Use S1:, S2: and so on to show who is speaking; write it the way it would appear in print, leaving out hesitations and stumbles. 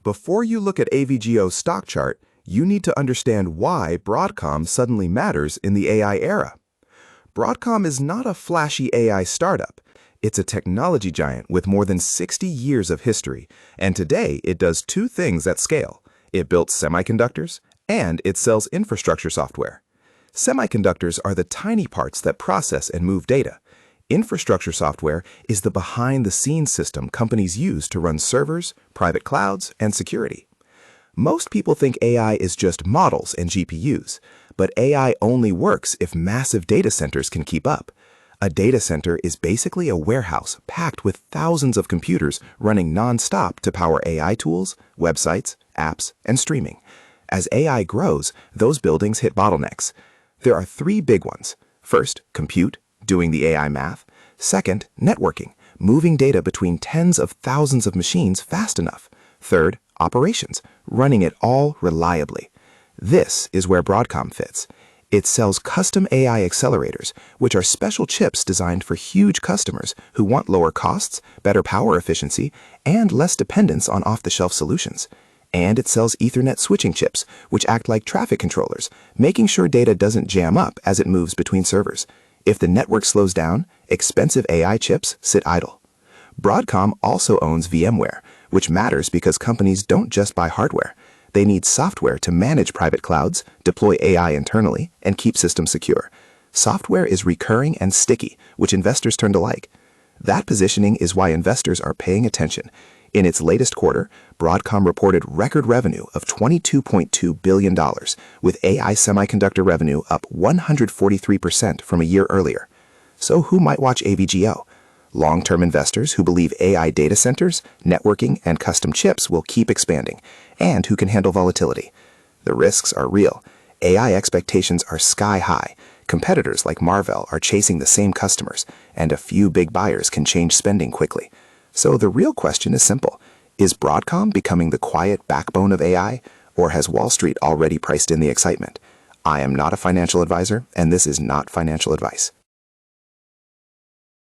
S1: Before you look at AVGO's stock chart, you need to understand why Broadcom suddenly matters in the AI era. Broadcom is not a flashy AI startup. It's a technology giant with more than 60 years of history, and today it does two things at scale. It builds semiconductors, and it sells infrastructure software. Semiconductors are the tiny parts that process and move data. Infrastructure software is the behind-the-scenes system companies use to run servers, private clouds, and security. Most people think AI is just models and GPUs, but AI only works if massive data centers can keep up. A data center is basically a warehouse packed with thousands of computers running non-stop to power AI tools, websites, apps, and streaming. As AI grows, those buildings hit bottlenecks. There are three big ones. First, compute, doing the AI math. Second, networking, moving data between tens of thousands of machines fast enough. Third, operations, running it all reliably. This is where Broadcom fits. It sells custom AI accelerators, which are special chips designed for huge customers who want lower costs, better power efficiency, and less dependence on off-the-shelf solutions. And it sells Ethernet switching chips, which act like traffic controllers, making sure data doesn't jam up as it moves between servers. If the network slows down, expensive AI chips sit idle. Broadcom also owns VMware, which matters because companies don't just buy hardware. They need software to manage private clouds, deploy AI internally, and keep systems secure. Software is recurring and sticky, which investors turn to like. That positioning is why investors are paying attention. In its latest quarter, Broadcom reported record revenue of $22.2 billion, with AI semiconductor revenue up 143% from a year earlier. So who might watch AVGO? Long-term investors who believe AI data centers, networking, and custom chips will keep expanding, and who can handle volatility. The risks are real. AI expectations are sky high. Competitors like Marvell are chasing the same customers, and a few big buyers can change spending quickly. So the real question is simple. Is Broadcom becoming the quiet backbone of AI, or has Wall Street already priced in the excitement? I am not a financial advisor, and this is not financial advice.